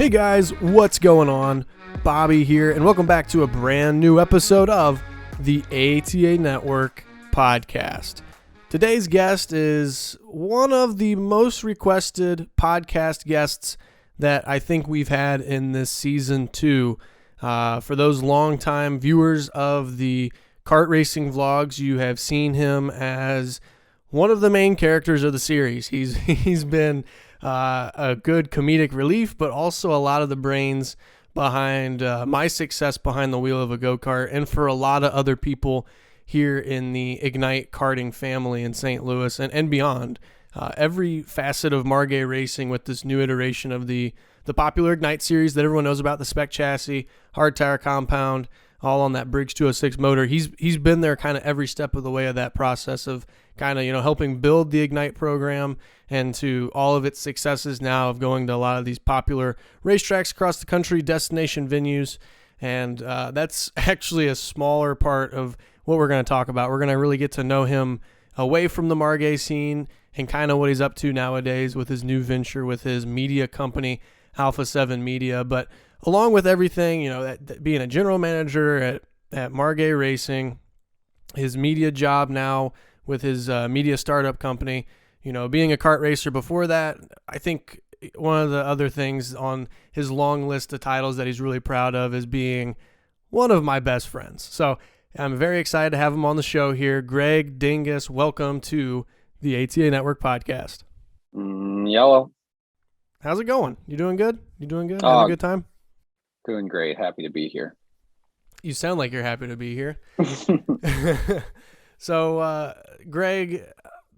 Hey guys, what's going on? Bobby here, and welcome back to a brand new episode of the ATA Network podcast. Today's guest is one of the most requested podcast guests that I think we've had in this season 2. For those longtime viewers of the kart racing vlogs, you have seen him as one of the main characters of the series. He's been a good comedic relief, but also a lot of the brains behind my success behind the wheel of a go-kart, and for a lot of other people here in the Ignite karting family in St. Louis and beyond. Every facet of Margay racing with this new iteration of the popular Ignite series that everyone knows about, the spec chassis, hard tire compound, all on that Briggs 206 motor. He's been there kind of every step of the way of that process of kind of, helping build the Ignite program, and to all of its successes now of going to a lot of these popular racetracks across the country, destination venues. And that's actually a smaller part of what we're going to talk about. We're going to really get to know him away from the Margay scene and kind of what he's up to nowadays with his new venture with his media company, Se7en Media. But along with everything, that being a general manager at Margay Racing, his media job now with his media startup company, being a kart racer before that, I think one of the other things on his long list of titles that he's really proud of is being one of my best friends. So I'm very excited to have him on the show here. Greg Dingess, welcome to the ATA Network podcast. Yellow. How's it going? You doing good? Having a good time? Doing great. Happy to be here. You sound like you're happy to be here. So, Greg,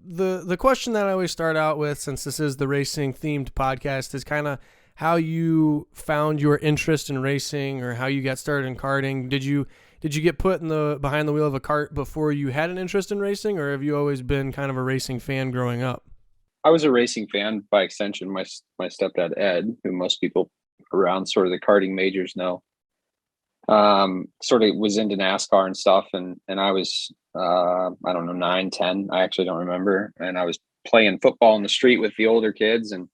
the question that I always start out with, since this is the racing themed podcast, is kind of how you found your interest in racing, or how you got started in karting. Did you get put behind the wheel of a kart before you had an interest in racing, or have you always been kind of a racing fan growing up? I was a racing fan by extension. My stepdad Ed, who most people around sort of the karting majors know, sort of was into NASCAR and stuff, and I was I don't know, 9, 10, I actually don't remember, and I was playing football in the street with the older kids, and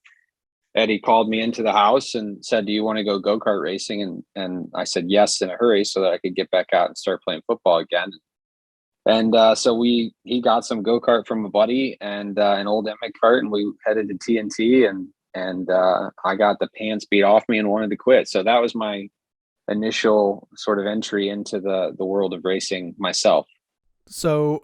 Eddie called me into the house and said, "Do you want to go-kart racing?" And I said yes in a hurry so that I could get back out and start playing football again. And so he got some go-kart from a buddy and an old Emmett kart, and we headed to TNT, and I got the pants beat off me and wanted to quit. So that was my initial sort of entry into the world of racing myself. So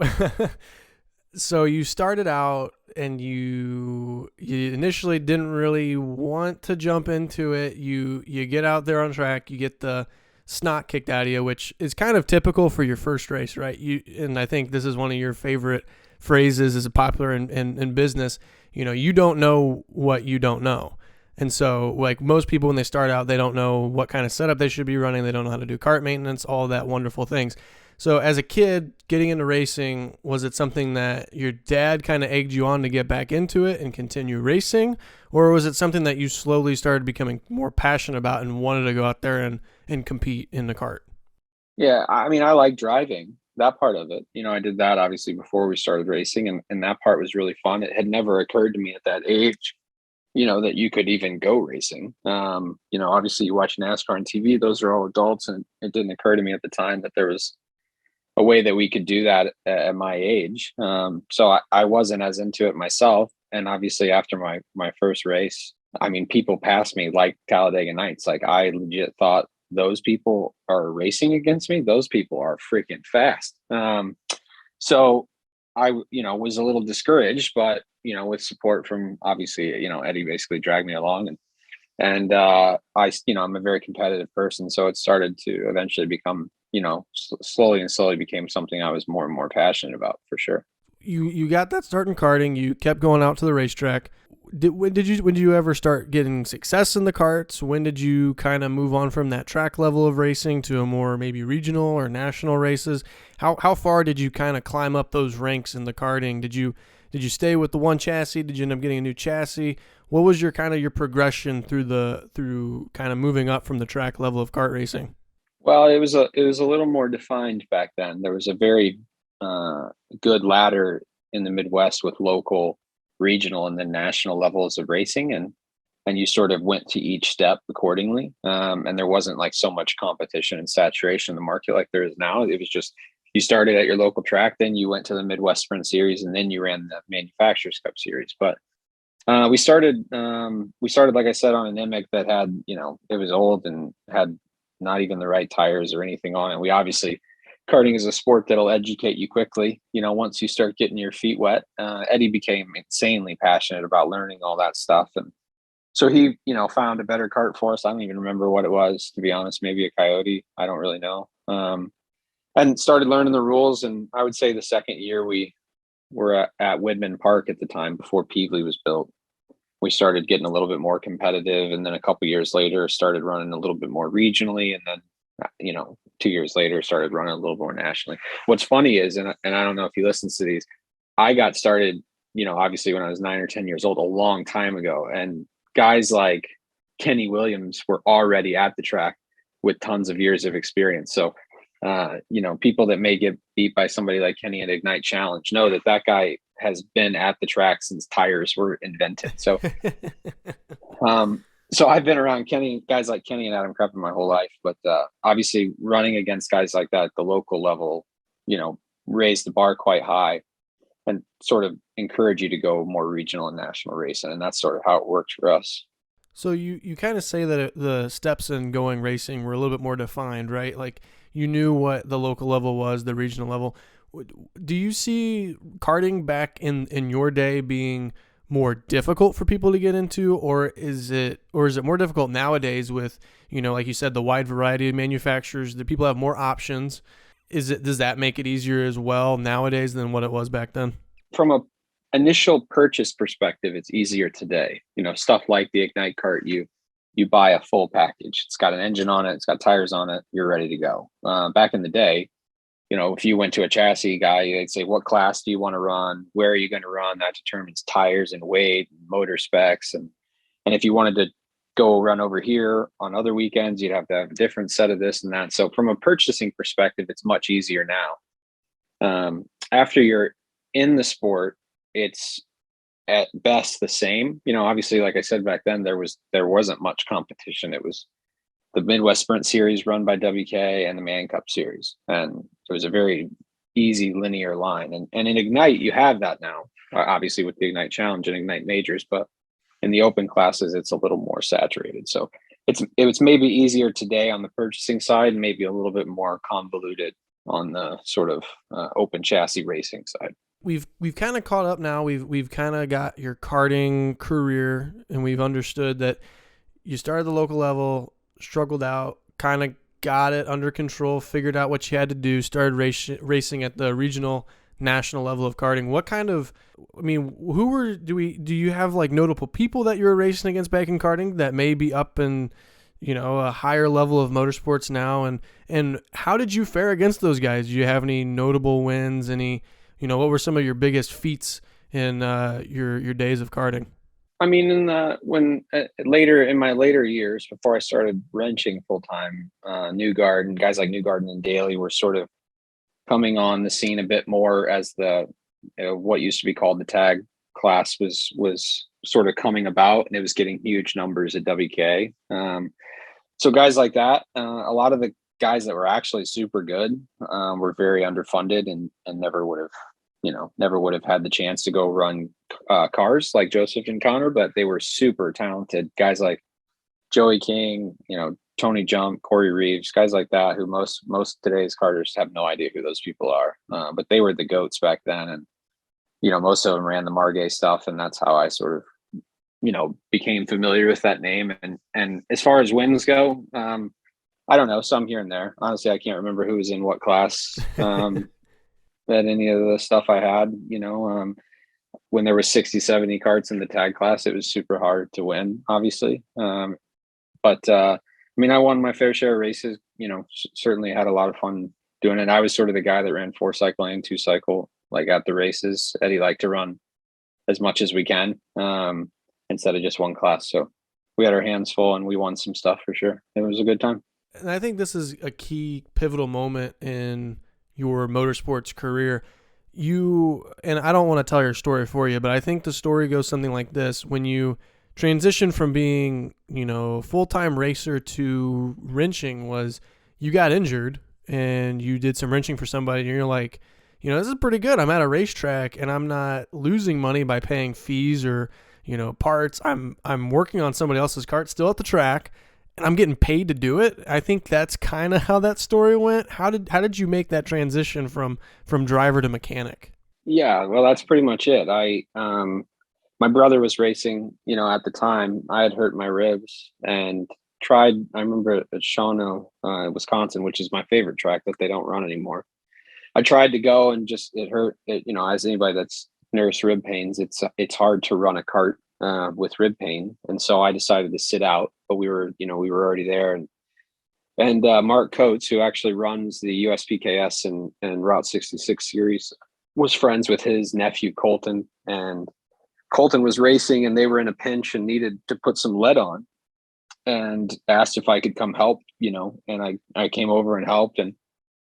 so you started out and you initially didn't really want to jump into it. You get out there on track, you get the snot kicked out of you, which is kind of typical for your first race, right? And I think this is one of your favorite phrases, is popular in business. You don't know what you don't know. And so, like most people, when they start out, they don't know what kind of setup they should be running. They don't know how to do kart maintenance, all that wonderful things. So as a kid getting into racing, was it something that your dad kind of egged you on to get back into it and continue racing? Or was it something that you slowly started becoming more passionate about and wanted to go out there and compete in the kart? Yeah, I mean, I like driving, that part of it. I did that obviously before we started racing, and that part was really fun. It had never occurred to me at that age, that you could even go racing. Obviously you watch NASCAR on TV, those are all adults, and it didn't occur to me at the time that there was a way that we could do that at my age. So I wasn't as into it myself. And obviously after my first race, I mean, people passed me like Talladega Nights. Like, I legit thought, those people are racing against me. Those people are freaking fast. So I, was a little discouraged, but, with support from obviously, Eddie basically dragged me along, and I'm a very competitive person. So it started to eventually become, slowly became something I was more and more passionate about, for sure. You got that start in karting. You kept going out to the racetrack. When did you ever start getting success in the karts? When did you kind of move on from that track level of racing to a more maybe regional or national races? How far did you kind of climb up those ranks in the karting? Did you stay with the one chassis? Did you end up getting a new chassis? What was your progression through kind of moving up from the track level of kart racing? Well, it was a little more defined back then. There was a very good ladder in the Midwest with local, regional, and then national levels of racing. And and you sort of went to each step accordingly. And there wasn't like so much competition and saturation in the market like there is now. It was just, you started at your local track, then you went to the Midwest Sprint Series, and then you ran the Manufacturers Cup Series. But we started, like I said, on an IMIC that had, it was old and had not even the right tires or anything on it. We obviously, karting is a sport that'll educate you quickly. Once you start getting your feet wet, Eddie became insanely passionate about learning all that stuff. And so he, found a better kart for us. I don't even remember what it was, to be honest, maybe a Coyote. I don't really know. And started learning the rules. And I would say the second year we were at Widman Park at the time before Peevely was built. We started getting a little bit more competitive. And then a couple years later, started running a little bit more regionally. And then, 2 years later, started running a little more nationally. What's funny is, and I don't know if he listens to these, I got started, obviously when I was 9 or 10 years old, a long time ago. And guys like Kenny Williams were already at the track with tons of years of experience. So, people that may get beat by somebody like Kenny at Ignite Challenge know that guy has been at the track since tires were invented. So, so I've been around guys like Kenny and Adam Kreppen my whole life, but obviously running against guys like that at the local level, raised the bar quite high and sort of encourage you to go more regional and national racing. And that's sort of how it worked for us. So you kind of say that the steps in going racing were a little bit more defined, right? Like you knew what the local level was, the regional level. Do you see karting back in your day being more difficult for people to get into, or is it more difficult nowadays with, like you said, the wide variety of manufacturers, that people have more options? Does that make it easier as well nowadays than what it was back then? From a initial purchase perspective, it's easier today. Stuff like the Ignite cart, you buy a full package. It's got an engine on it, it's got tires on it, you're ready to go. Back in the day, if you went to a chassis guy, they'd say, what class do you want to run? Where are you going to run? That determines tires and weight, and motor specs. And if you wanted to go run over here on other weekends, you'd have to have a different set of this and that. So from a purchasing perspective, it's much easier now. After you're in the sport, it's at best the same. Obviously, like I said, back then there wasn't much competition. It was the Midwest Sprint Series run by WK and the Man Cup Series. And it was a very easy linear line. And in Ignite, you have that now, obviously with the Ignite Challenge and Ignite Majors, but in the open classes, it's a little more saturated. So it's maybe easier today on the purchasing side and maybe a little bit more convoluted on the sort of open chassis racing side. We've kind of caught up now. We've kind of got your karting career, and we've understood that you started the local level, struggled out, kind of got it under control, figured out what you had to do, started racing at the regional, national level of karting. What kind of, do you have like notable people that you were racing against back in karting that may be up in, a higher level of motorsports now? And how did you fare against those guys? Do you have any notable wins? What were some of your biggest feats in your days of karting? Later in my later years, before I started wrenching full time, Newgarden and guys like Newgarden and Daly were sort of coming on the scene a bit more as the what used to be called the tag class was sort of coming about, and it was getting huge numbers at WK. So guys like that, a lot of the guys that were actually super good were very underfunded and never would have had the chance to go run cars like Joseph and Connor, but they were super talented guys like Joey King, Tony Jump, Corey Reeves, guys like that, who most today's karters have no idea who those people are. But they were the GOATs back then. And, most of them ran the Margay stuff. And that's how I sort of, became familiar with that name. And as far as wins go, I don't know, some here and there. Honestly, I can't remember who was in what class that any of the stuff I had, when there was 60, 70 karts in the tag class, it was super hard to win, obviously. But I won my fair share of races, certainly had a lot of fun doing it. I was sort of the guy that ran 4-cycle and 2-cycle, like at the races. Eddie liked to run as much as we can instead of just one class. So we had our hands full and we won some stuff for sure. It was a good time. And I think this is a key pivotal moment in your motorsports career. And I don't want to tell your story for you, but I think the story goes something like this. When you transition from being, full-time racer to wrenching was you got injured and you did some wrenching for somebody and you're like, this is pretty good. I'm at a racetrack and I'm not losing money by paying fees or, parts. I'm working on somebody else's cart still at the track and I'm getting paid to do it. I think that's kind of how that story went. How did you make that transition from driver to mechanic? Yeah, well, that's pretty much it. My brother was racing, at the time. I had hurt my ribs and tried. I remember at Shawano, Wisconsin, which is my favorite track that they don't run anymore. I tried to go and just it hurt. As anybody that's nursed rib pains, it's hard to run a cart with rib pain, and so I decided to sit out. But we were already there, and Mark Coates, who actually runs the USPKS and Route 66 series, was friends with his nephew Colton, and Colton was racing and they were in a pinch and needed to put some lead on and asked if I could come help, and I came over and helped and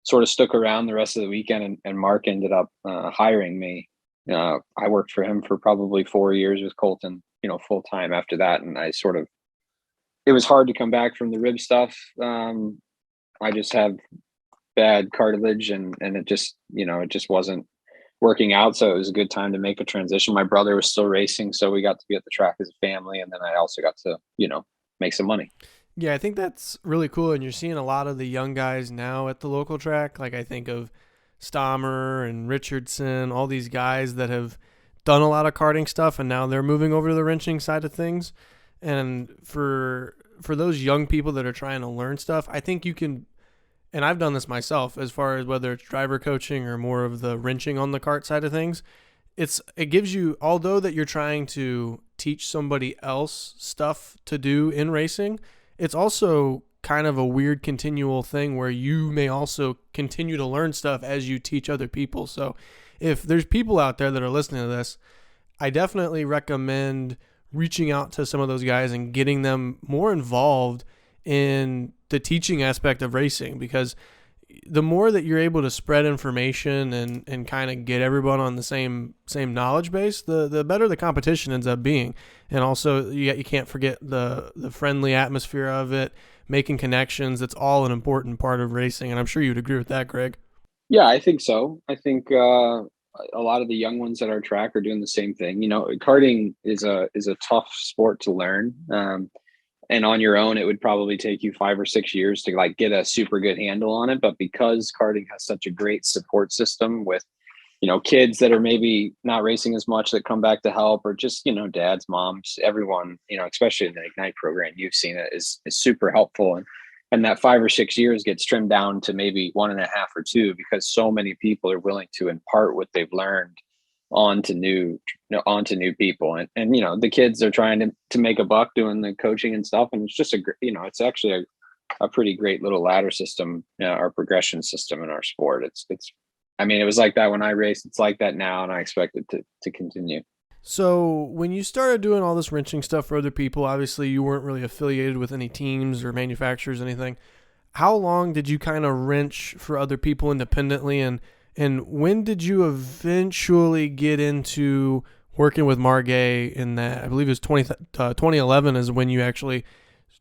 sort of stuck around the rest of the weekend, and Mark ended up hiring me. I worked for him for probably 4 years with Colton, full time after that. And it was hard to come back from the rib stuff. I just have bad cartilage and it just wasn't working out. So it was a good time to make a transition. My brother was still racing, so we got to be at the track as a family. And then I also got to, make some money. Yeah, I think that's really cool. And you're seeing a lot of the young guys now at the local track. Like I think of Stammer and Richardson, all these guys that have done a lot of karting stuff and now they're moving over to the wrenching side of things. And for those young people that are trying to learn stuff, I think you can, and I've done this myself as far as whether it's driver coaching or more of the wrenching on the cart side of things. It gives you, although that you're trying to teach somebody else stuff to do in racing, it's also kind of a weird continual thing where you may also continue to learn stuff as you teach other people. So if there's people out there that are listening to this, I definitely recommend reaching out to some of those guys and getting them more involved in the teaching aspect of racing, because the more that you're able to spread information and kind of get everyone on the same knowledge base, the better the competition ends up being. And also you can't forget the friendly atmosphere of it, making connections. That's all an important part of racing. And I'm sure you'd agree with that, Greg. Yeah, I think so. I think a lot of the young ones at our track are doing the same thing. Karting is a tough sport to learn. And on your own, it would probably take you 5 or 6 years to get a super good handle on it. But because karting has such a great support system with, kids that are maybe not racing as much that come back to help, or just, dads, moms, everyone, especially in the Ignite program, you've seen it is super helpful. And that 5 or 6 years gets trimmed down to maybe 1.5 or 2, because so many people are willing to impart what they've learned onto new people. And the kids are trying to make a buck doing the coaching and stuff. And it's just it's actually a pretty great little ladder system, our progression system in our sport. It was like that when I raced. It's like that now, and I expect it to continue. So when you started doing all this wrenching stuff for other people, obviously you weren't really affiliated with any teams or manufacturers, anything. How long did you kind of wrench for other people independently, and when did you eventually get into working with Margay in that? I believe it was 2011 is when you actually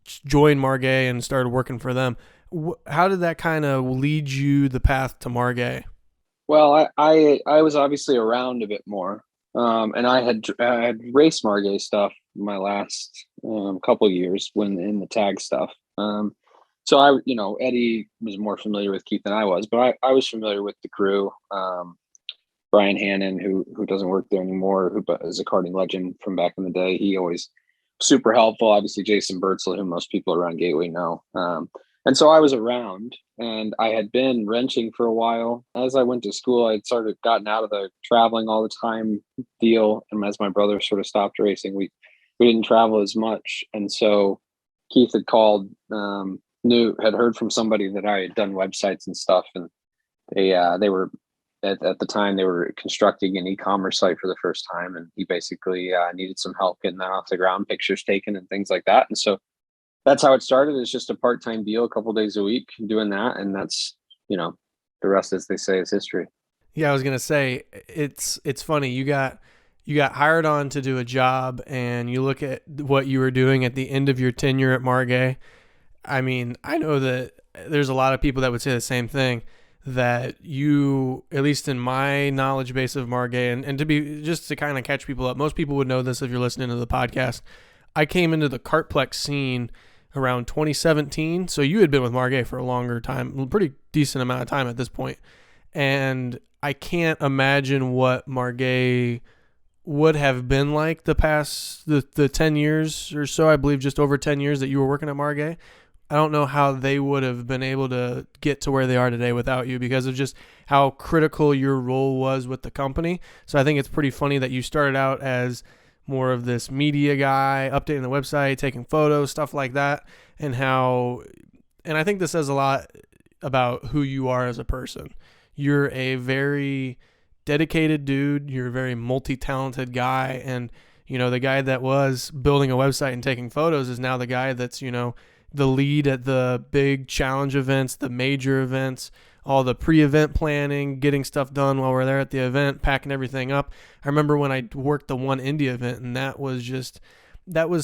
joined Margay and started working for them. How did that kind of lead you the path to Margay? Well, I was obviously around a bit more, and I had raced Margay stuff my last couple years when in the tag stuff. So Eddie was more familiar with Keith than I was, but I was familiar with the crew. Brian Hannon, who doesn't work there anymore, who is a karting legend from back in the day. He always super helpful. Obviously, Jason Bertzel, who most people around Gateway know. And so I was around, and I had been wrenching for a while. As I went to school, I had sort of gotten out of the traveling all the time deal. And as my brother sort of stopped racing, we didn't travel as much. And so Keith had called, had heard from somebody that I had done websites and stuff. And they were, at the time, they were constructing an e-commerce site for the first time. And he basically needed some help getting that off the ground, pictures taken and things like that. And so that's how it started. It's just a part-time deal, a couple days a week doing that. And that's, the rest, as they say, is history. Yeah, I was going to say, it's funny. You got you got hired on to do a job, and you look at what you were doing at the end of your tenure at Margay. I mean, I know that there's a lot of people that would say the same thing, that you, at least in my knowledge base of Margay, and to be, just to kind of catch people up, most people would know this if you're listening to the podcast. I came into the Kartplex scene around 2017. So you had been with Margay for a longer time, a pretty decent amount of time at this point. And I can't imagine what Margay would have been like the 10 years or so, I believe just over 10 years that you were working at Margay. I don't know how they would have been able to get to where they are today without you, because of just how critical your role was with the company. So I think it's pretty funny that you started out as more of this media guy, updating the website, taking photos, stuff like that, and I think this says a lot about who you are as a person. You're a very dedicated dude. You're a very multi-talented guy. And, the guy that was building a website and taking photos is now the guy that's, the lead at the big challenge events, the major events, all the pre-event planning, getting stuff done while we're there at the event, packing everything up. I remember when I worked the One India event, and that was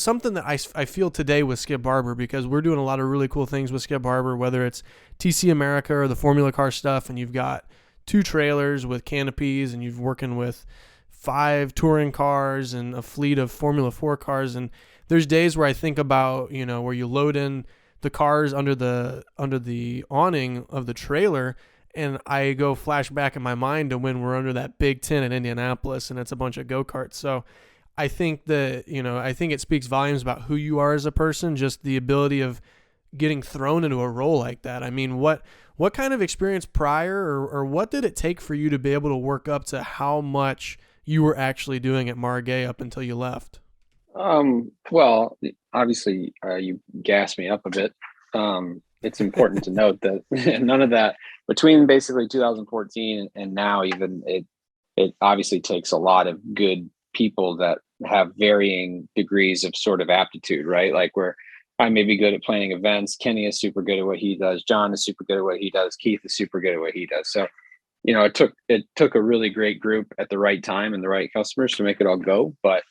something that I feel today with Skip Barber, because we're doing a lot of really cool things with Skip Barber, whether it's TC America or the Formula Car stuff, and you've got 2 trailers with canopies, and you're working with 5 touring cars and a fleet of Formula 4 cars. And there's days where I think about, where you load in the cars under the awning of the trailer, and I go flashback in my mind to when we're under that big tent in Indianapolis, and it's a bunch of go-karts. So I think that, I think it speaks volumes about who you are as a person, just the ability of getting thrown into a role like that. I mean, what kind of experience prior, or what did it take for you to be able to work up to how much you were actually doing at Margay up until you left? Well, obviously, you gassed me up a bit. It's important to note that none of that between basically 2014 and now, even it obviously takes a lot of good people that have varying degrees of sort of aptitude, right? Like, where I may be good at planning events, Kenny is super good at what he does, John is super good at what he does, Keith is super good at what he does. So, it took a really great group at the right time and the right customers to make it all go. But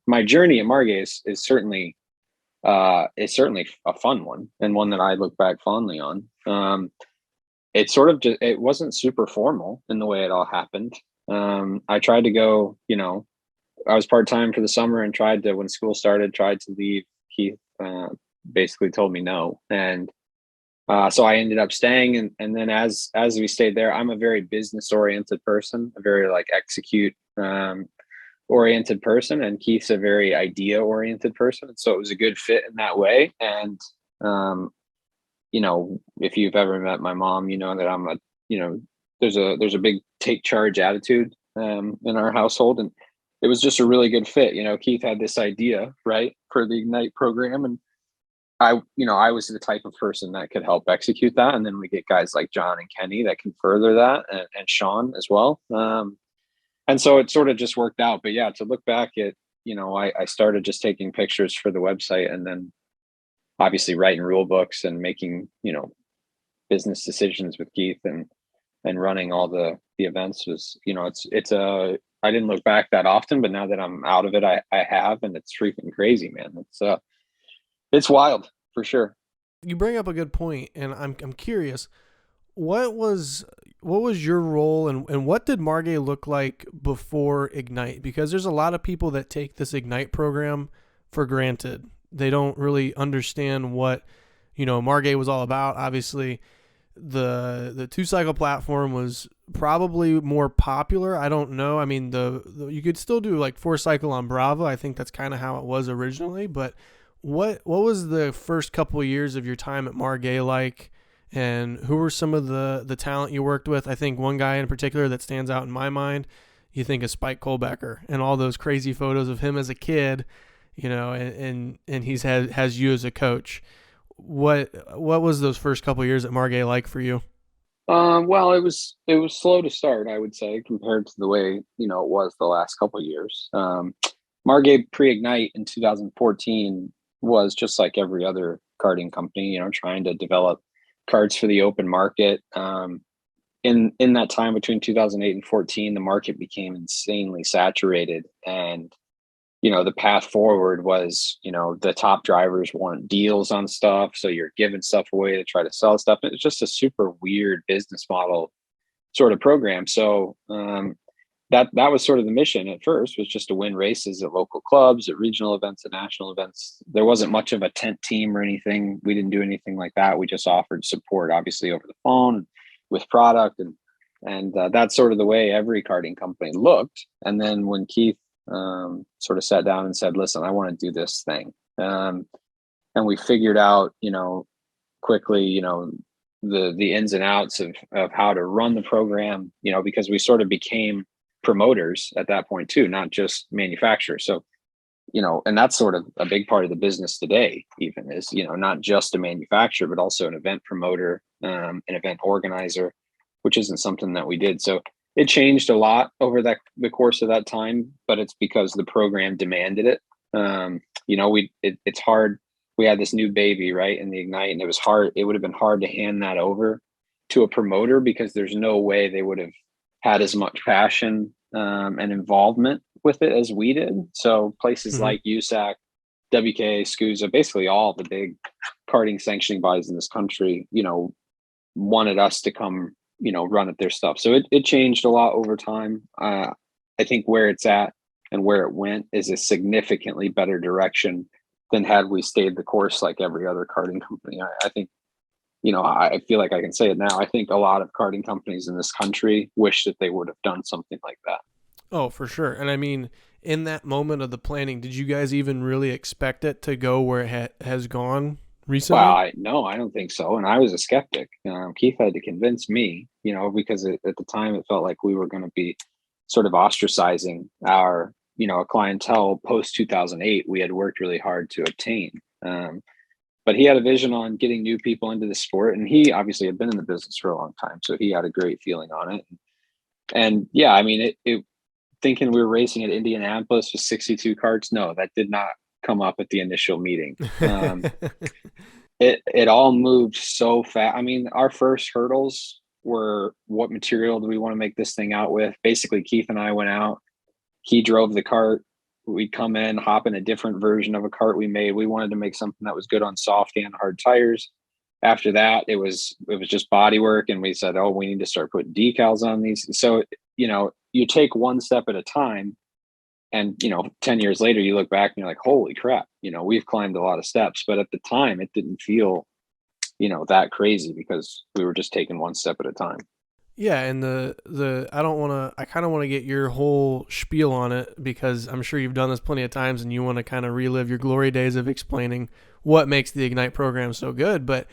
my journey at Margay is certainly a fun one, and one that I look back fondly on. It sort of just, it wasn't super formal in the way it all happened. I tried to go, I was part-time for the summer, and when school started, tried to leave. Keith basically told me no. And so I ended up staying. And then as we stayed there, I'm a very business oriented person, a very execute oriented person, and Keith's a very idea oriented person. And so it was a good fit in that way. And, if you've ever met my mom, you know that there's a big take charge attitude in our household. And it was just a really good fit. Keith had this idea, right, for the Ignite program. And I was the type of person that could help execute that. And then we get guys like John and Kenny that can further that, and Sean as well. And so it sort of just worked out. But yeah, to look back at, I started just taking pictures for the website, and then obviously writing rule books and making, business decisions with Keith, and running all the events was, I didn't look back that often, but now that I'm out of it, I have, and it's freaking crazy, man. It's wild for sure. You bring up a good point, and I'm curious, what was your role, and what did Margay look like before Ignite? Because there's a lot of people that take this Ignite program for granted. They don't really understand what, Margay was all about. Obviously, the 2-cycle platform was probably more popular. I don't know. I mean, you could still do 4-cycle on Bravo. I think that's kind of how it was originally. But what was the first couple of years of your time at Margay like? And who were some of the talent you worked with? I think one guy in particular that stands out in my mind, you think of Spike Kolbecker, and all those crazy photos of him as a kid, and has you as a coach. What was those first couple of years at Margay like for you? Well, it was slow to start, I would say, compared to the way, it was the last couple of years. Margay pre-Ignite in 2014 was just like every other karting company, trying to develop cards for the open market. in that time between 2008 and 14, the market became insanely saturated, and the path forward was, the top drivers want deals on stuff, so you're giving stuff away to try to sell stuff. It's just a super weird business model sort of program. So that was sort of the mission at first, was just to win races at local clubs, at regional events, at national events. There wasn't much of a tent team or anything. We didn't do anything like that. We just offered support, obviously, over the phone with product, and that's sort of the way every karting company looked. And then when Keith sort of sat down and said, "Listen, I want to do this thing," and we figured out, quickly, the ins and outs of how to run the program, because we sort of became promoters at that point too, not just manufacturers. So, and that's sort of a big part of the business today, even, is, not just a manufacturer, but also an event promoter, an event organizer, which isn't something that we did. So it changed a lot over the course of that time, but it's because the program demanded it. It's hard. We had this new baby, right, in the Ignite, and it was hard. It would have been hard to hand that over to a promoter, because there's no way they would have had as much passion and involvement with it as we did. So places like USAC, WK, SCUSA, basically all the big karting sanctioning bodies in this country, wanted us to come, run at their stuff. So it changed a lot over time. I think where it's at and where it went is a significantly better direction than had we stayed the course like every other karting company. I think, I feel like I can say it now. I think a lot of karting companies in this country wish that they would have done something like that. Oh, for sure. And I mean, in that moment of the planning, did you guys even really expect it to go where it has gone recently? Well, no, I don't think so. And I was a skeptic. Keith had to convince me, because at the time it felt like we were going to be sort of ostracizing our, a clientele post 2008 we had worked really hard to obtain. But he had a vision on getting new people into the sport, and he obviously had been in the business for a long time, so he had a great feeling on it. And yeah, I mean, it thinking we were racing at Indianapolis with 62 karts, no, that did not come up at the initial meeting. It all moved so fast. I mean, our first hurdles were, what material do we want to make this thing out with? Basically, Keith and I went out. He drove the cart. We'd come in, hop in a different version of a cart we made. We wanted to make something that was good on soft and hard tires. After that, it was just body work, and we said, oh, we need to start putting decals on these. So, you take one step at a time, and 10 years later, you look back and you're like, holy crap, we've climbed a lot of steps. But at the time, it didn't feel, that crazy, because we were just taking one step at a time. Yeah, and I kind of want to get your whole spiel on it, because I'm sure you've done this plenty of times and you want to kind of relive your glory days of explaining what makes the Ignite program so good. But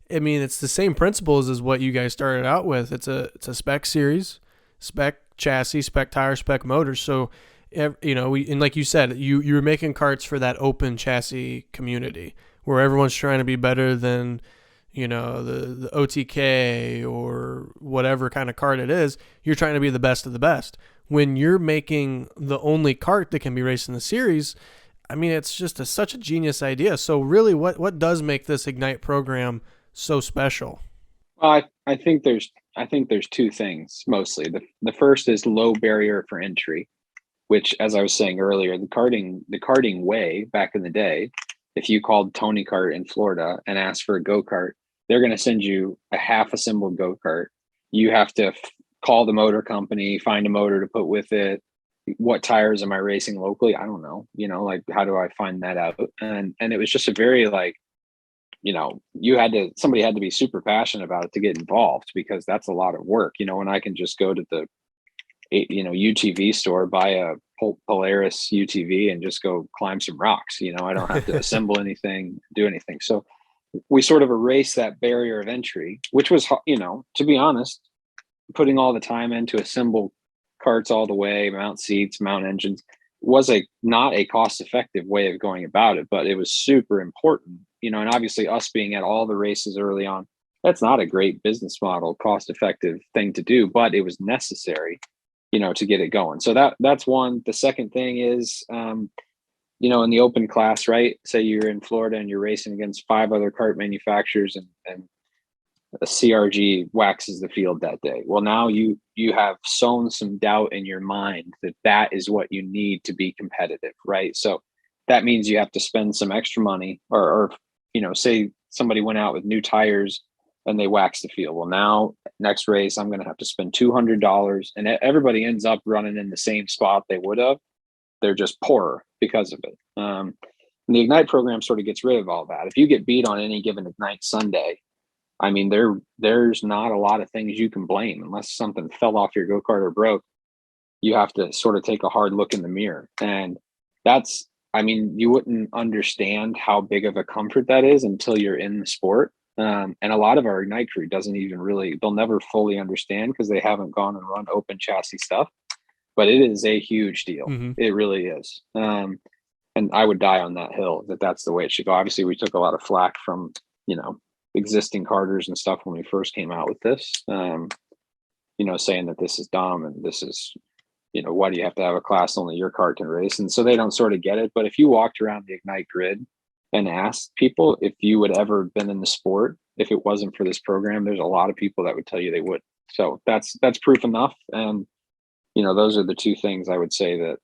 I mean, it's the same principles as what you guys started out with. It's a spec series, spec chassis, spec tire, spec motors. So, and like you said, you were making karts for that open chassis community where everyone's trying to be better than, the OTK or whatever kind of kart it is. You're trying to be the best of the best. When you're making the only kart that can be raced in the series, I mean, it's just such a genius idea. So really, what does make this Ignite program so special? Well, I think there's two things mostly. The first is low barrier for entry, which, as I was saying earlier, the karting way back in the day, if you called Tony Kart in Florida and asked for a go-kart, they're going to send you a half assembled go-kart. You have to call the motor company, find a motor to put with it. What tires am I racing locally? I don't know. Like, how do I find that out? And it was just a very, like, somebody had to be super passionate about it to get involved, because that's a lot of work, and I can just go to the, UTV store, buy a Polaris UTV and just go climb some rocks. I don't have to assemble anything, do anything. So we sort of erased that barrier of entry, which was, to be honest, putting all the time in to assemble carts all the way, mount seats, mount engines, was not a cost-effective way of going about it, but it was super important, and obviously us being at all the races early on, that's not a great business model, cost-effective thing to do, but it was necessary, to get it going. So that's one. The second thing is, in the open class, right? Say you're in Florida and you're racing against 5 other kart manufacturers, and a CRG waxes the field that day. Well, now you have sown some doubt in your mind that that is what you need to be competitive, right? So that means you have to spend some extra money, or say somebody went out with new tires and they wax the field. Well, now next race I'm going to have to spend $200, and everybody ends up running in the same spot they would have. They're just poorer because of it. And the Ignite program sort of gets rid of all that. If you get beat on any given Ignite Sunday, I mean, there's not a lot of things you can blame unless something fell off your go-kart or broke. You have to sort of take a hard look in the mirror. And you wouldn't understand how big of a comfort that is until you're in the sport. And a lot of our Ignite crew doesn't even they'll never fully understand because they haven't gone and run open chassis stuff. But it is a huge deal. Mm-hmm. It really is. And I would die on that hill that's the way it should go. Obviously, we took a lot of flack from, existing karters and stuff when we first came out with this, saying that this is dumb and this is, why do you have to have a class only your kart can race? And so they don't sort of get it. But if you walked around the Ignite grid and asked people if you would ever been in the sport, if it wasn't for this program, there's a lot of people that would tell you they would. So that's proof enough. And, those are the two things I would say that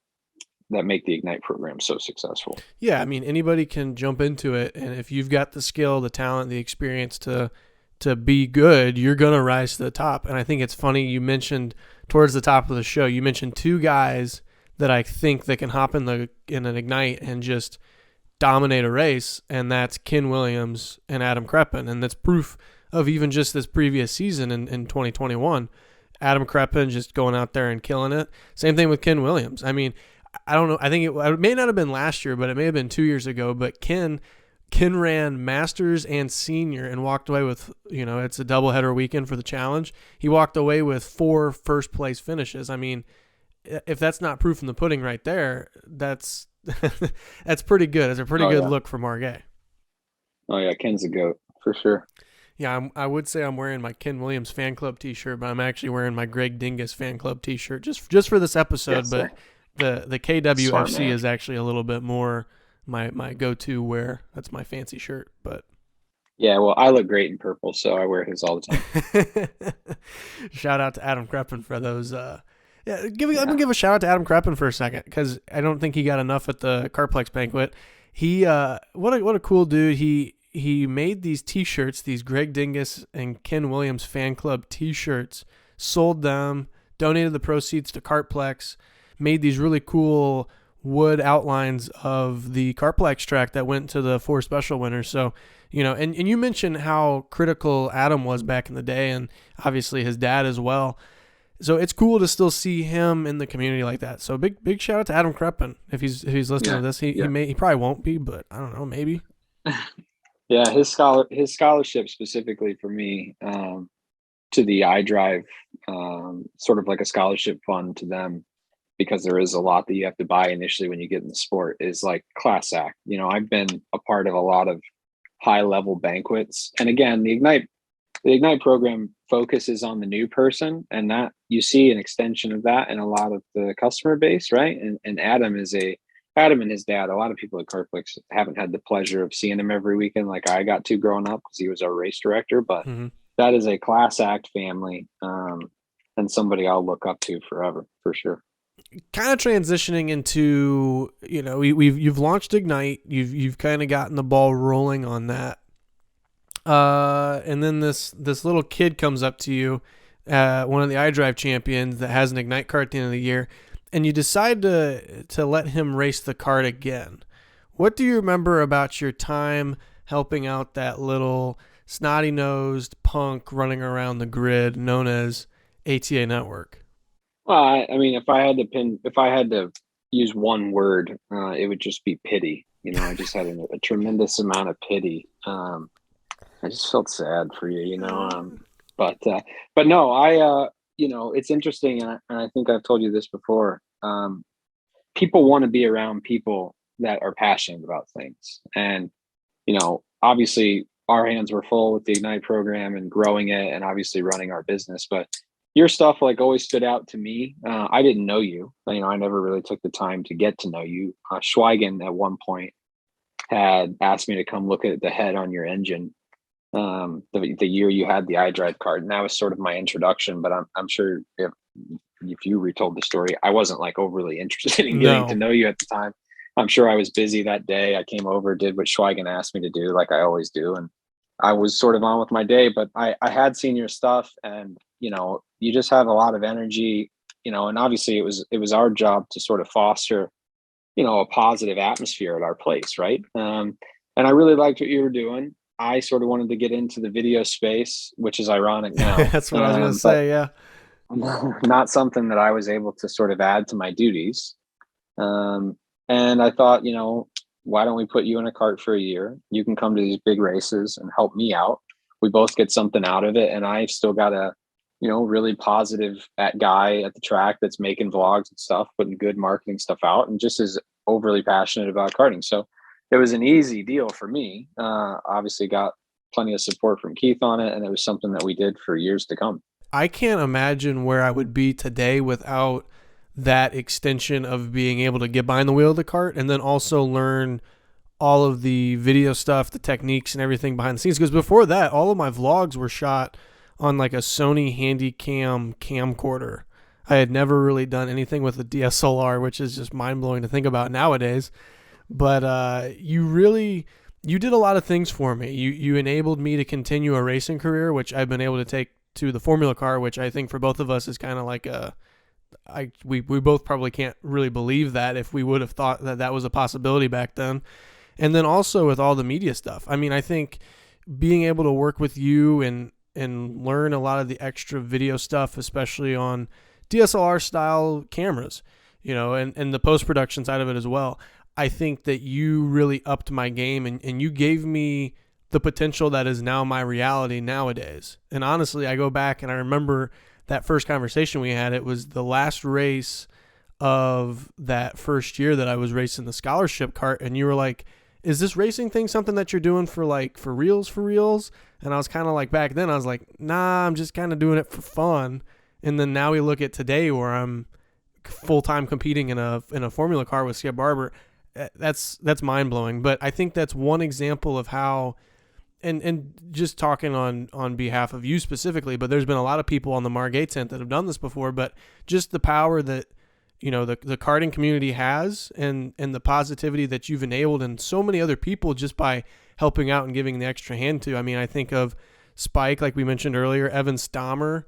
make the Ignite program so successful. Yeah, I mean, anybody can jump into it, and if you've got the skill, the talent, the experience to be good, you're going to rise to the top. And I think it's funny, you mentioned towards the top of the show, you mentioned two guys that I think that can hop in an Ignite and just dominate a race, and that's Ken Williams and Adam Kreppen. And that's proof of even just this previous season in 2021. Adam Kreppen just going out there and killing it. Same thing with Ken Williams. I mean, I don't know. I think it may not have been last year, but it may have been 2 years ago. But Ken ran Masters and Senior and walked away with, it's a doubleheader weekend for the challenge. He walked away with 4 first-place finishes. I mean, if that's not proof in the pudding right there, that's that's pretty good. It's a pretty good look for Margay. Oh, yeah. Ken's a GOAT for sure. Yeah, I would say I'm wearing my Ken Williams fan club T-shirt, but I'm actually wearing my Greg Dingess fan club T-shirt just for this episode. Yes, but the KWFC is actually a little bit more my go-to wear. That's my fancy shirt. But yeah, well, I look great in purple, so I wear his all the time. Shout out to Adam Kreppen for those. I'm gonna give a shout out to Adam Kreppen for a second because I don't think he got enough at the Carplex banquet. He what a cool dude. He made these T-shirts, these Greg Dingess and Ken Williams fan club T-shirts, sold them, donated the proceeds to Carplex, made these really cool wood outlines of the Carplex track that went to the 4 special winners. So, and you mentioned how critical Adam was back in the day, and obviously his dad as well. So it's cool to still see him in the community like that. So big shout out to Adam Kreppen if he's listening to this. He probably won't be, but I don't know, maybe. Yeah, his scholarship specifically for me to the iDrive, sort of like a scholarship fund to them, because there is a lot that you have to buy initially when you get in the sport, is like class act. I've been a part of a lot of high level banquets, and again, the Ignite program focuses on the new person, and that you see an extension of that in a lot of the customer base, right? And Adam and his dad, a lot of people at Carplex haven't had the pleasure of seeing him every weekend like I got to growing up because he was our race director. But that is a class act family, and somebody I'll look up to forever, for sure. Kind of transitioning into, you've launched Ignite, you've kind of gotten the ball rolling on that, and then this little kid comes up to you, one of the iDrive champions that has an Ignite kart at the end of the year, and you decide to let him race the kart again. What do you remember about your time helping out that little snotty-nosed punk running around the grid known as ATA Network? Well, I mean, if I had to use one word, it would just be pity. I just had a tremendous amount of pity. I just felt sad for you, but no, it's interesting, and I think I've told you this before. People want to be around people that are passionate about things, and obviously our hands were full with the Ignite program and growing it, and obviously running our business. But your stuff always stood out to me. I didn't know you. I never really took the time to get to know you. Schweigen at one point had asked me to come look at the head on your engine. the year you had the iDrive card, and that was sort of my introduction. But I'm sure if you retold the story, I wasn't like overly interested in getting to No. know you at the time. I'm sure I was busy that day. I came over, did what Schweigen asked me to do, like I always do, and I was sort of on with my day. But I had seen your stuff, and you just have a lot of energy, and obviously it was our job to sort of foster, a positive atmosphere at our place, right? And I really liked what you were doing. I sort of wanted to get into the video space, which is ironic now, That's what I was going to but say. Yeah. not something that I was able to sort of add to my duties. Um, and I thought, why don't we put you in a cart for a year? You can come to these big races and help me out. We both get something out of it. And I've still got a, really positive guy at the track that's making vlogs and stuff, putting good marketing stuff out, and just is overly passionate about karting. So it was an easy deal for me. Obviously got plenty of support from Keith on it. And it was something that we did for years to come. I can't imagine where I would be today without that extension of being able to get behind the wheel of the cart and then also learn all of the video stuff, the techniques and everything behind the scenes. Because before that, all of my vlogs were shot on like a Sony Handycam camcorder. I had never really done anything with a DSLR, which is just mind blowing to think about nowadays. But you did a lot of things for me. You enabled me to continue a racing career, which I've been able to take to the Formula car, which I think for both of us is kind of like we both probably can't really believe that if we would have thought that that was a possibility back then. And then also with all the media stuff. I mean, I think being able to work with you and learn a lot of the extra video stuff, especially on DSLR style cameras, and the post-production side of it as well. I think that you really upped my game and you gave me the potential that is now my reality nowadays. And honestly, I go back and I remember that first conversation we had. It was the last race of that first year that I was racing the scholarship cart, and you were like, is this racing thing something that you're doing for reals? And I was kind of like, back then I was like, nah, I'm just kind of doing it for fun. And then now we look at today where I'm full-time competing in a Formula car with Skip Barber. That's mind blowing. But I think that's one example of how, and just talking on behalf of you specifically, but there's been a lot of people on the Margay tent that have done this before, but just the power that, the karting community has and the positivity that you've enabled in so many other people just by helping out and giving the extra hand to. I mean, I think of Spike, like we mentioned earlier, Evan Stammer,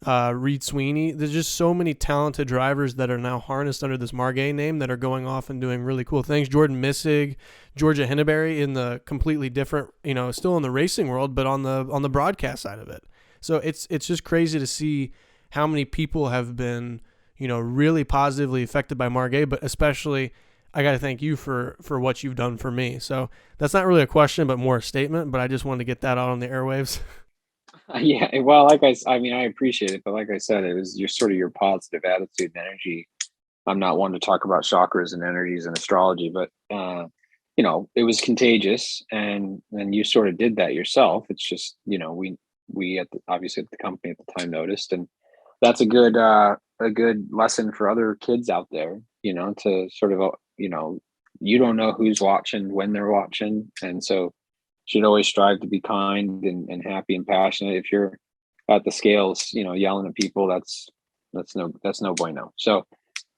Reed Sweeney. There's just so many talented drivers that are now harnessed under this Margay name that are going off and doing really cool things. Jordan Missig, Georgia Henneberry in the completely different, still in the racing world, but on the broadcast side of it. So it's just crazy to see how many people have been, really positively affected by Margay, but especially I got to thank you for what you've done for me. So that's not really a question, but more a statement, but I just wanted to get that out on the airwaves. Yeah, well, I mean, I appreciate it, but like I said, it was your positive attitude and energy. I'm not one to talk about chakras and energies and astrology, but it was contagious, and you sort of did that yourself. It's just, we obviously at the company at the time noticed, and that's a good lesson for other kids out there, to sort of, you don't know who's watching when they're watching, and so should always strive to be kind and happy and passionate. If you're at the scales, yelling at people, that's no bueno. So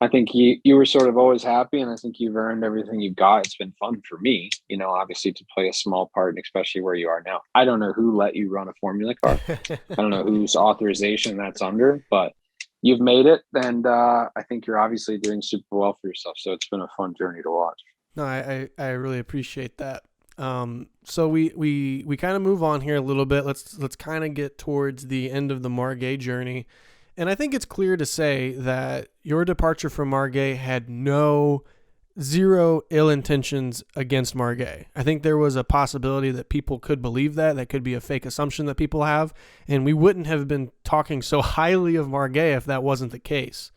I think you were sort of always happy, and I think you've earned everything you've got. It's been fun for me, obviously to play a small part, and especially where you are now. I don't know who let you run a Formula car. I don't know whose authorization that's under, but you've made it, and I think you're obviously doing super well for yourself. So it's been a fun journey to watch. No, I really appreciate that. So we kind of move on here a little bit. Let's kind of get towards the end of the Margay journey. And I think it's clear to say that your departure from Margay had zero ill intentions against Margay. I think there was a possibility that people could believe that could be a fake assumption that people have, and we wouldn't have been talking so highly of Margay if that wasn't the case.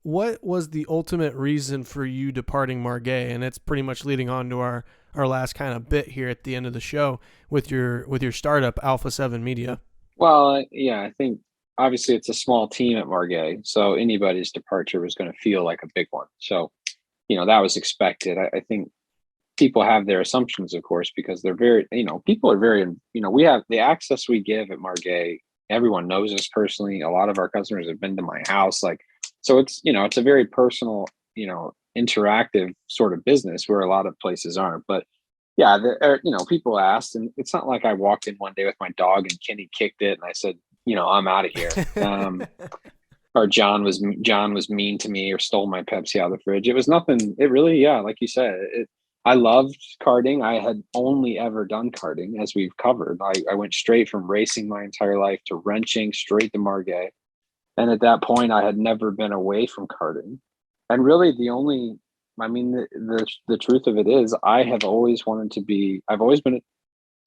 What was the ultimate reason for you departing Margay? And it's pretty much leading on to our last kind of bit here at the end of the show with your startup, Alpha 7 Media. Well, yeah, I think obviously it's a small team at Margay, so anybody's departure was going to feel like a big one. So, that was expected. I think, people have their assumptions, of course, because they're very, people are very, we have the access we give at Margay. Everyone knows us personally. A lot of our customers have been to my house. Like, so it's a very personal, interactive sort of business where a lot of places aren't. But yeah, people asked, and it's not like I walked in one day with my dog and Kenny kicked it and I said, I'm out of here. Or John was mean to me or stole my Pepsi out of the fridge. It was nothing. It really, yeah, like you said, I loved karting. I had only ever done karting, as we've covered. I went straight from racing my entire life to wrenching, straight to Margay. And at that point, I had never been away from karting. And really, the truth of it is, I've always been an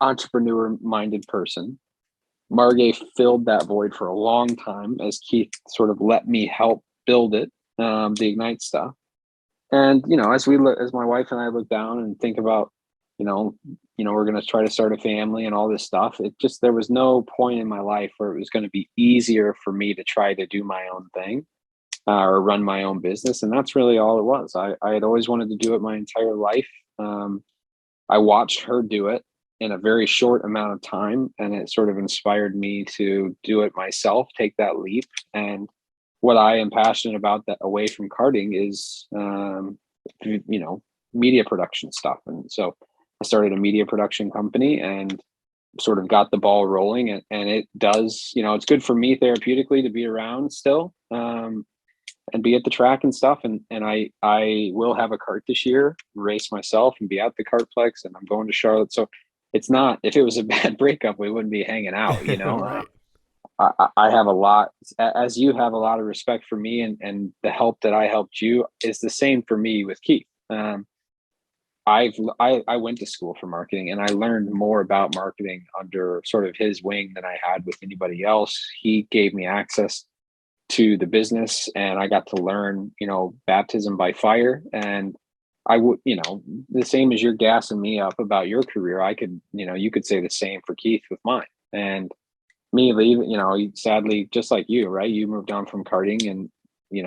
entrepreneur minded person. Margay filled that void for a long time as Keith sort of let me help build it, the Ignite stuff. And as my wife and I look down and think about, we're going to try to start a family and all this stuff. There was no point in my life where it was going to be easier for me to try to do my own thing, or run my own business. And that's really all it was. I had always wanted to do it my entire life. I watched her do it in a very short amount of time, and it sort of inspired me to do it myself, take that leap. And what I am passionate about that away from karting is, media production stuff. And so I started a media production company and sort of got the ball rolling, and it does, it's good for me therapeutically to be around still, and be at the track and stuff. And I will have a kart this year, race myself and be at the Kartplex, and I'm going to Charlotte. So it's not, if it was a bad breakup, we wouldn't be hanging out, Right. I have a lot, as you have a lot of respect for me, and the help that I helped you is the same for me with Keith. I went to school for marketing, and I learned more about marketing under sort of his wing than I had with anybody else. He gave me access to the business, and I got to learn, baptism by fire. And I would, the same as you're gassing me up about your career, I could, you could say the same for Keith with mine. And me leaving, sadly, just like you, right? You moved on from karting, and,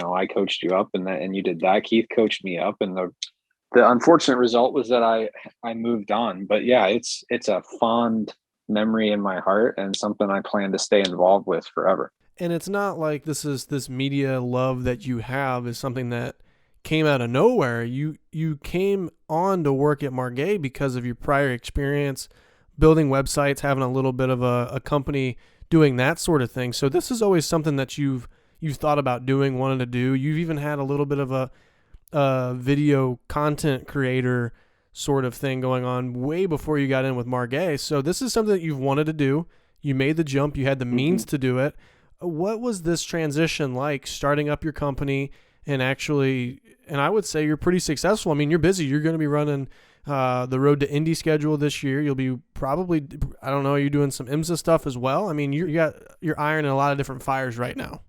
I coached you up, and you did that. Keith coached me up, and the unfortunate result was that I moved on. But yeah, it's a fond memory in my heart, and something I plan to stay involved with forever. And it's not like this media love that you have is something that came out of nowhere. You came on to work at Margay because of your prior experience building websites, having a little bit of a company doing that sort of thing. So this is always something that you've thought about doing, wanted to do. You've even had a little bit of a video content creator sort of thing going on way before you got in with Margay. So this is something that you've wanted to do. You made the jump. You had the means to do it. What was this transition like, starting up your company and I would say you're pretty successful. I mean, you're busy. You're going to be running the Road to Indy schedule this year. You'll be probably, I don't know, you're doing some IMSA stuff as well. I mean, you're ironing a lot of different fires right now.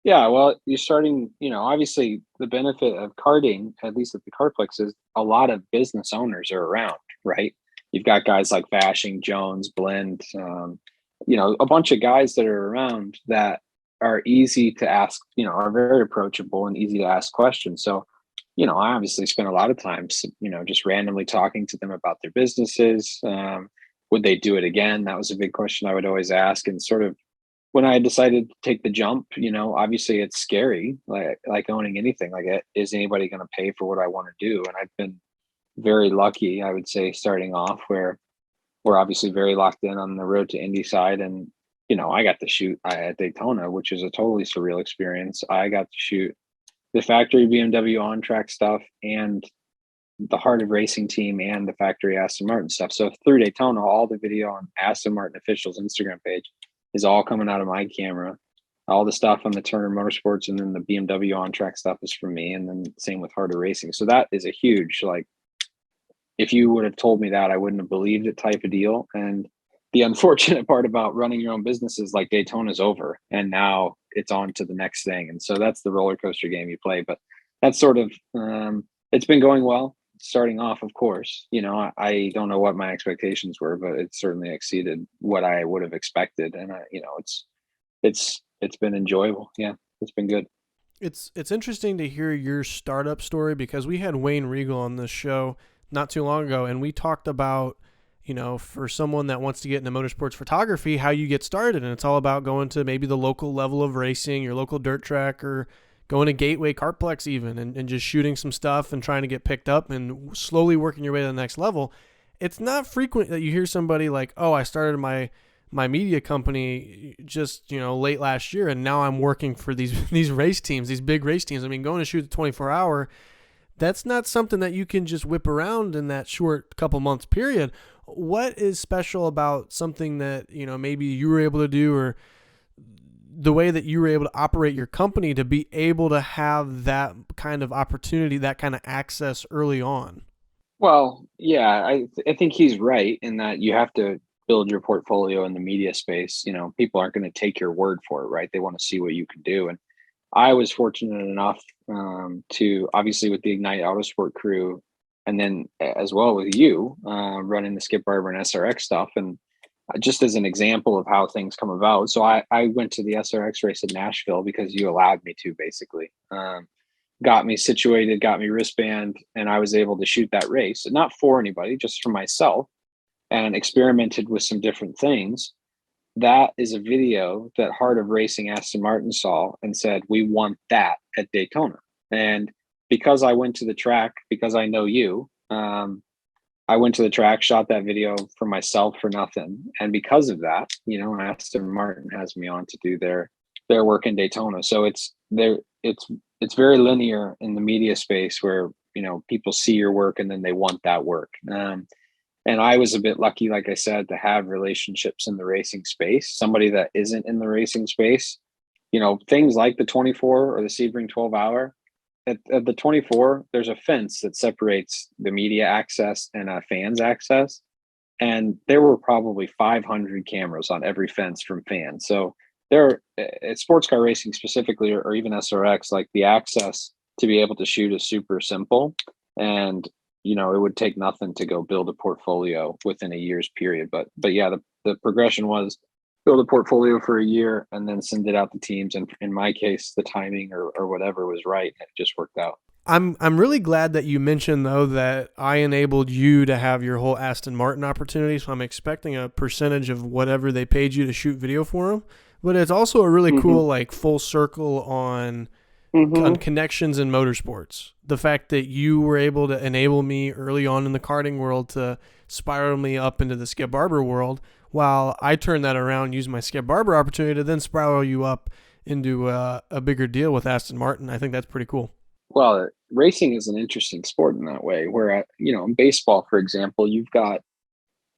Yeah, well, you're starting, obviously the benefit of karting, at least at the Kartplex, is a lot of business owners are around, right? You've got guys like Fashing, Jones, Blend, a bunch of guys that are around that are easy to ask, are very approachable and easy to ask questions. So, I obviously spent a lot of time, just randomly talking to them about their businesses. Would they do it again? That was a big question I would always ask. And sort of when I decided to take the jump, obviously it's scary, like owning anything. Like, is anybody going to pay for what I want to do? And I've been very lucky, I would say, starting off where we're obviously very locked in on the Road to Indy side. And, I got to shoot at Daytona, which is a totally surreal experience. I got to shoot the factory BMW on track stuff and the Heart of Racing team and the factory Aston Martin stuff. So through Daytona, all the video on Aston Martin official's Instagram page is all coming out of my camera. All the stuff on the Turner Motorsports and then the BMW on track stuff is from me. And then same with Heart of Racing. So that is a huge, if you would have told me that, I wouldn't have believed it type of deal. And the unfortunate part about running your own business is Daytona's over and now it's on to the next thing. And so that's the roller coaster game you play. But that's sort of, it's been going well starting off, of course. I don't know what my expectations were, but it certainly exceeded what I would have expected. And it's been enjoyable. Yeah, it's been good. It's interesting to hear your startup story because we had Wayne Regal on this show not too long ago, and we talked about, for someone that wants to get into motorsports photography, how you get started. And it's all about going to maybe the local level of racing, your local dirt track, or going to Gateway Kartplex even, and just shooting some stuff and trying to get picked up and slowly working your way to the next level. It's not frequent that you hear somebody like, oh, I started my media company just, late last year, and now I'm working for these race teams, these big race teams. I mean, going to shoot the 24-hour, that's not something that you can just whip around in that short couple months period. What is special about something that, maybe you were able to do, or the way that you were able to operate your company to be able to have that kind of opportunity, that kind of access early on? Well, yeah, I think he's right in that you have to build your portfolio in the media space. People aren't going to take your word for it, right? They want to see what you can do. And I was fortunate enough to, obviously, with the Ignite Autosport crew, and then as well with you running the Skip Barber and SRX stuff. And just as an example of how things come about. So I went to the SRX race in Nashville because you allowed me to, basically. Got me situated, got me wristband, and I was able to shoot that race. Not for anybody, just for myself, and experimented with some different things. That is a video that Heart of Racing Aston Martin saw and said, we want that at Daytona. And because I went to the track, because I know you, I went to the track, shot that video for myself for nothing. And because of that, Aston Martin has me on to do their work in Daytona. So it's very linear in the media space where, people see your work and then they want that work. And I was a bit lucky, like I said, to have relationships in the racing space. Somebody that isn't in the racing space, things like the 24 or the Sebring 12-hour. At the 24, there's a fence that separates the media access and fans access. And there were probably 500 cameras on every fence from fans. So there, at sports car racing specifically, or even SRX, like the access to be able to shoot is super simple. And it would take nothing to go build a portfolio within a year's period. But yeah, the progression was build a portfolio for a year and then send it out to teams. And in my case, the timing or whatever was right. It just worked out. I'm really glad that you mentioned, though, that I enabled you to have your whole Aston Martin opportunity. So I'm expecting a percentage of whatever they paid you to shoot video for them. But it's also a really cool, like, full circle on connections in motorsports. The fact that you were able to enable me early on in the karting world to spiral me up into the Skip Barber world, while I turned that around, used my Skip Barber opportunity to then spiral you up into a bigger deal with Aston Martin. I think that's pretty cool. Well, racing is an interesting sport in that way, where, in baseball, for example, you've got,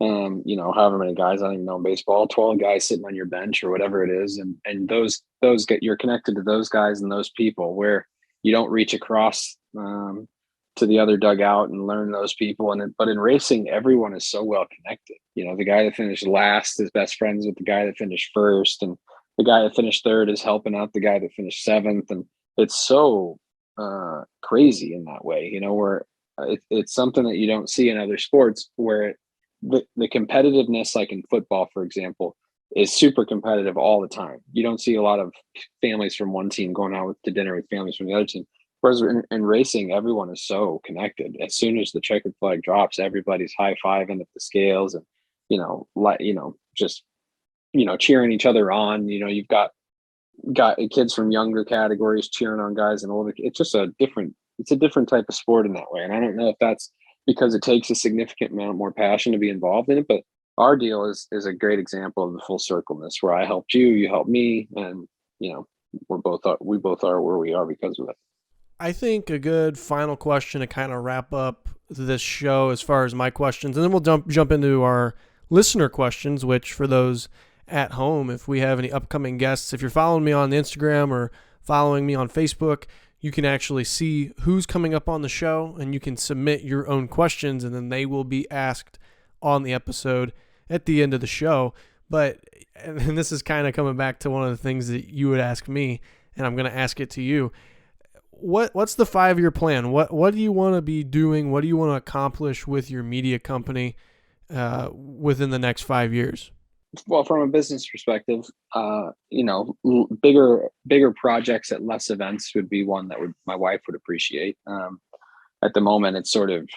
however many guys, I don't even know in baseball, 12 guys sitting on your bench or whatever it is. And those you're connected to those guys and those people, where you don't reach across to the other dugout and learn those people. But in racing, everyone is so well connected. The guy that finished last is best friends with the guy that finished first, and the guy that finished third is helping out the guy that finished seventh. And it's so crazy in that way, where it's something that you don't see in other sports, where the competitiveness, like in football, for example, is super competitive all the time. You don't see a lot of families from one team going out to dinner with families from the other team. Whereas in racing, everyone is so connected. As soon as the checkered flag drops, everybody's high-fiving at the scales and, just, cheering each other on. You've got kids from younger categories cheering on guys and older. It's just a different type of sport in that way. And I don't know if that's because it takes a significant amount more passion to be involved in it, but our deal is a great example of the full circleness, where I helped you, you helped me, and we both are where we are because of it. I think a good final question to kind of wrap up this show as far as my questions, and then we'll jump into our listener questions, which for those at home, if we have any upcoming guests, if you're following me on Instagram or following me on Facebook, you can actually see who's coming up on the show, and you can submit your own questions, and then they will be asked on the episode at the end of the show. And this is kind of coming back to one of the things that you would ask me, and I'm going to ask it to you. What's the 5-year plan? What do you want to be doing? What do you want to accomplish with your media company within the next 5 years? Well, from a business perspective, bigger projects at less events would be one that my wife would appreciate. At the moment, it's sort of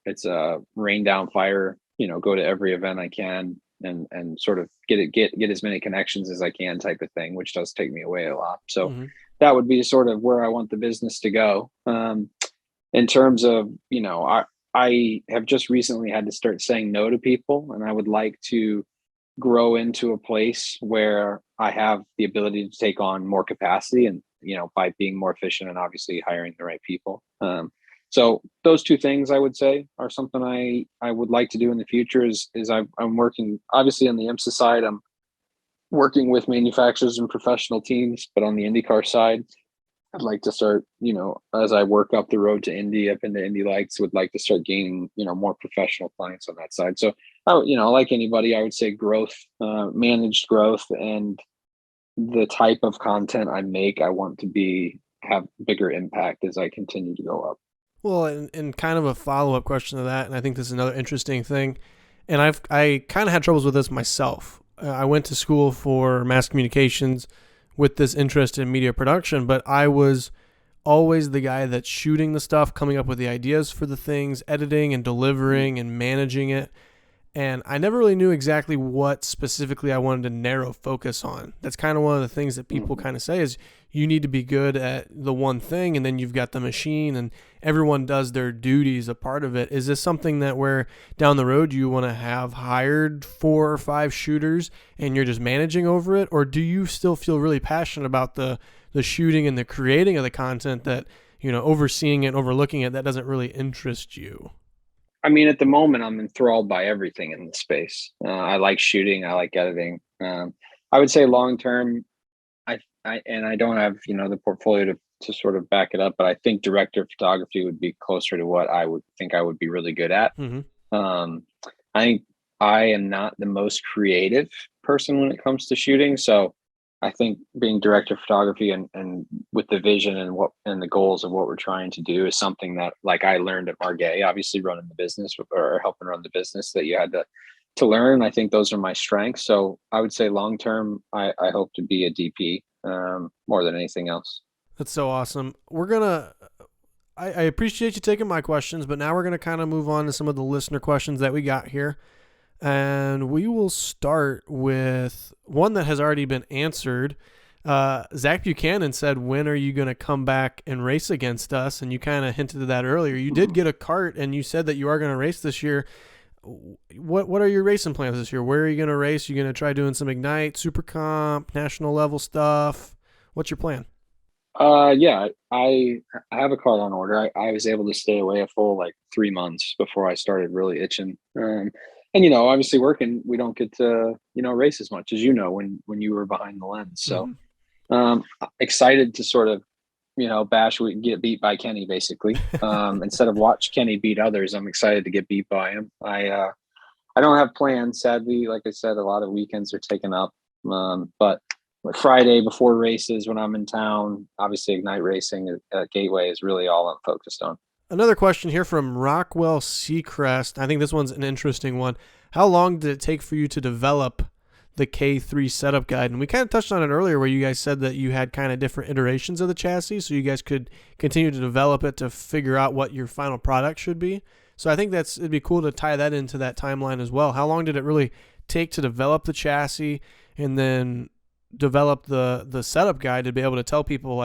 it's a rain down fire, go to every event I can and sort of get as many connections as I can type of thing, which does take me away a lot. So Mm-hmm. that would be sort of where I want the business to go. In terms of, I have just recently had to start saying no to people, and I would like to grow into a place where I have the ability to take on more capacity and, by being more efficient and obviously hiring the right people. So those two things I would say are something I would like to do in the future is I'm working obviously on the IMSA side. I'm working with manufacturers and professional teams, but on the IndyCar side, I'd like to start, as I work up the road to Indy, up into Indy Lights, would like to start gaining, more professional clients on that side. So, like anybody, I would say growth, managed growth, and the type of content I make, I want to have bigger impact as I continue to go up. Well, and kind of a follow-up question to that, and I think this is another interesting thing, and I kind of had troubles with this myself. I went to school for mass communications with this interest in media production, but I was always the guy that's shooting the stuff, coming up with the ideas for the things, editing and delivering and managing it. And I never really knew exactly what specifically I wanted to narrow focus on. That's kind of one of the things that people kind of say is you need to be good at the one thing, and then you've got the machine, and everyone does their duties a part of it. Is this something that where down the road you want to have hired 4 or 5 shooters and you're just managing over it? Or do you still feel really passionate about the shooting and the creating of the content that, overseeing it, overlooking it, that doesn't really interest you? I mean, at the moment, I'm enthralled by everything in the space. I like shooting. I like editing. I would say long term, I don't have the portfolio to sort of back it up, but I think director of photography would be closer to what I would think I would be really good at. Mm-hmm. I think I am not the most creative person when it comes to shooting, so I think being director of photography and with the vision and the goals of what we're trying to do is something that, like, I learned at Margay, obviously running the business or helping run the business, that you had to learn. I think those are my strengths. So I would say long term, I hope to be a DP more than anything else. That's so awesome. I appreciate you taking my questions, but now we're gonna kind of move on to some of the listener questions that we got here. And we will start with one that has already been answered. Zach Buchanan said, when are you going to come back and race against us? And you kind of hinted at that earlier. You did get a cart, and you said that you are going to race this year. What are your racing plans this year? Where are you going to race? You going to try doing some Ignite, Super Comp, national level stuff? What's your plan? Yeah, I have a cart on order. I was able to stay away a full 3 months before I started really itching. And obviously working, we don't get to race as much as when you were behind the lens. So excited to sort of bash, we get beat by Kenny basically. Instead of watch Kenny beat others, I'm excited to get beat by him. I don't have plans, sadly. Like I said, a lot of weekends are taken up. But Friday before races, when I'm in town, obviously Ignite racing at Gateway is really all I'm focused on. Another question here from Rockwell Seacrest. I think this one's an interesting one. How long did it take for you to develop the K3 setup guide? And we kind of touched on it earlier where you guys said that you had kind of different iterations of the chassis, so you guys could continue to develop it to figure out what your final product should be. So I think it'd be cool to tie that into that timeline as well. How long did it really take to develop the chassis and then develop the setup guide to be able to tell people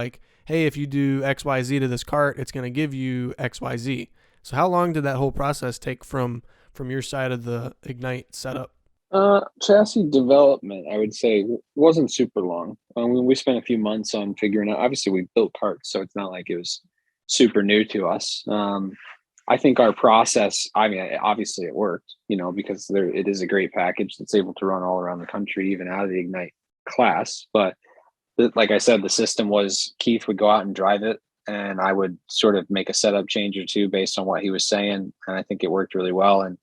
hey, if you do XYZ to this cart, it's going to give you XYZ. So how long did that whole process take from your side of the Ignite setup? Chassis development, I would say, wasn't super long. We spent a few months on figuring out. Obviously, we built carts, so it's not like it was super new to us. I think our process, I mean, obviously it worked, because it is a great package that's able to run all around the country, even out of the Ignite class. But like I said, the system was Keith would go out and drive it, and I would sort of make a setup change or two based on what he was saying. And I think it worked really well. And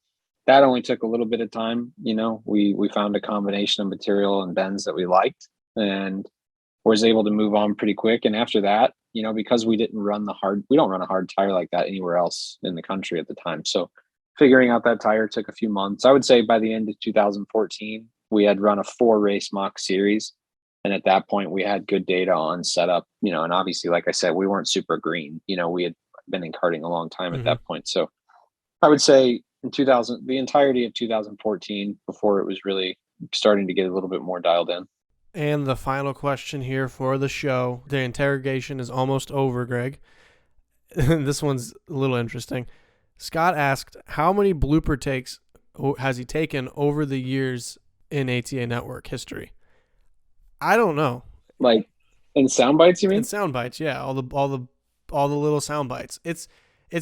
that only took a little bit of time. We found a combination of material and bends that we liked and was able to move on pretty quick. And after that, because we don't run a hard tire like that anywhere else in the country at the time. So figuring out that tire took a few months. I would say by the end of 2014, we had run a 4 race mock series. And at that point, we had good data on setup, and obviously, like I said, we weren't super green. We had been in karting a long time at that point. So I would say in 2000, the entirety of 2014, before it was really starting to get a little bit more dialed in. And the final question here for the show. The interrogation is almost over, Greg. This one's a little interesting. Scott asked, how many blooper takes has he taken over the years in ATA Network history? I don't know. Like in sound bites, you mean? In sound bites, yeah. All the little sound bites. It's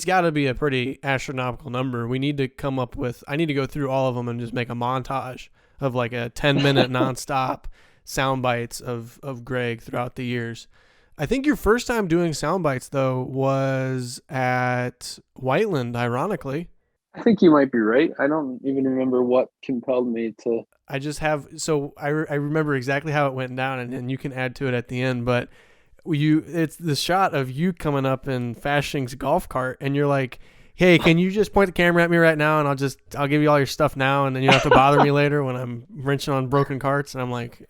got to be a pretty astronomical number. We need to come up with. I need to go through all of them and just make a montage of like a 10-minute nonstop sound bites of Greg throughout the years. I think your first time doing sound bites though was at Whiteland, ironically. I think you might be right. I don't even remember what compelled me to. I just have, so I remember exactly how it went down, and you can add to it at the end, but it's the shot of you coming up in Fashing's golf cart, and you're like, hey, can you just point the camera at me right now, and I'll give you all your stuff now, and then you don't have to bother me later when I'm wrenching on broken carts. And I'm like,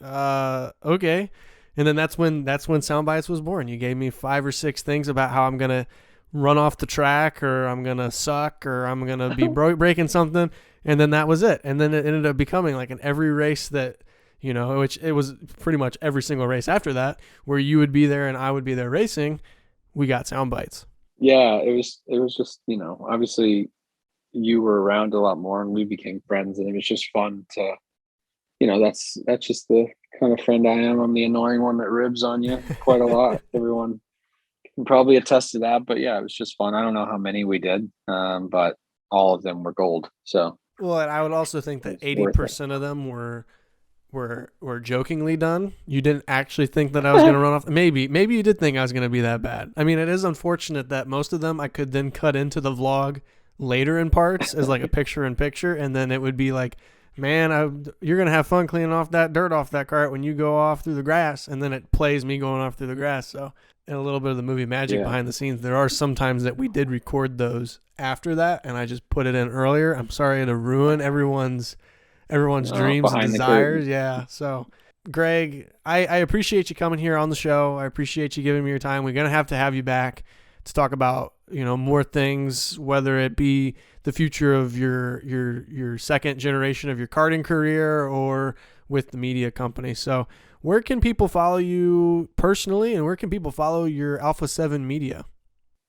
okay. And then that's when Soundbites was born. You gave me 5 or 6 things about how I'm gonna run off the track, or I'm gonna suck, or I'm gonna be breaking something, and then that was it. And then it ended up becoming like in every race that, which it was pretty much every single race after that, where you would be there and I would be there racing, we got sound bites. Yeah, it was just, obviously you were around a lot more and we became friends, and it was just fun to, that's just the kind of friend I am. I'm the annoying one that ribs on you quite a lot. Everyone can probably attest to that, but yeah, it was just fun. I don't know how many we did, but all of them were gold. So, well, and I would also think that 80% of them were jokingly done. You didn't actually think that I was going to run off. Maybe you did think I was going to be that bad. I mean, it is unfortunate that most of them I could then cut into the vlog later in parts as like a picture-in-picture, and then it would be like, man, you're going to have fun cleaning off that dirt off that cart when you go off through the grass, and then it plays me going off through the grass. So, and a little bit of the movie magic behind the scenes. There are some times that we did record those after that, and I just put it in earlier. I'm sorry to ruin everyone's dreams and desires. Yeah. So, Greg, I appreciate you coming here on the show. I appreciate you giving me your time. We're going to have you back to talk about, more things, whether it be the future of your second generation of your karting career or with the media company. So where can people follow you personally, and where can people follow your Alpha 7 media?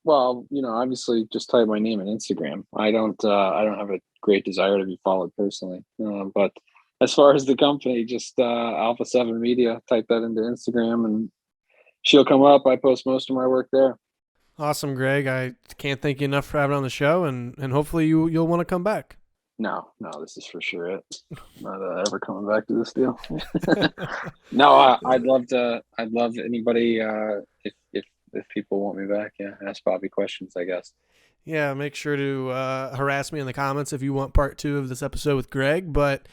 Well, obviously just type my name on Instagram. I don't have a great desire to be followed personally. But as far as the company, just Alpha 7 Media, type that into Instagram and she'll come up. I post most of my work there. Awesome, Greg. I can't thank you enough for having on the show, and hopefully you'll want to come back. No, this is for sure it. Not ever coming back to this deal. No, I'd love anybody if people want me back. Yeah, ask Bobby questions, I guess. Yeah, make sure to harass me in the comments if you want part 2 of this episode with Greg. But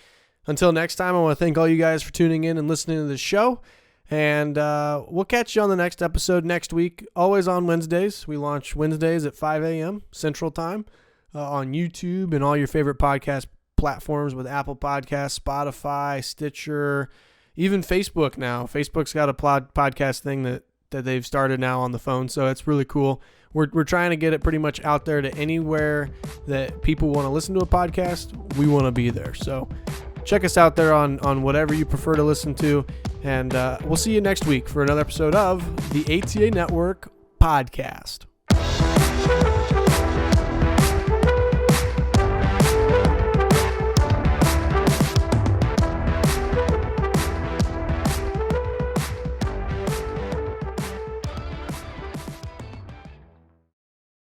until next time, I want to thank all you guys for tuning in and listening to the show. And we'll catch you on the next episode next week, always on Wednesdays. We launch Wednesdays at 5 a.m. Central Time on YouTube and all your favorite podcast platforms with Apple Podcasts, Spotify, Stitcher, even Facebook now. Facebook's got a podcast thing that they've started now on the phone, so it's really cool. We're trying to get it pretty much out there to anywhere that people want to listen to a podcast. We want to be there. So check us out there on whatever you prefer to listen to. And we'll see you next week for another episode of the ATA Network Podcast.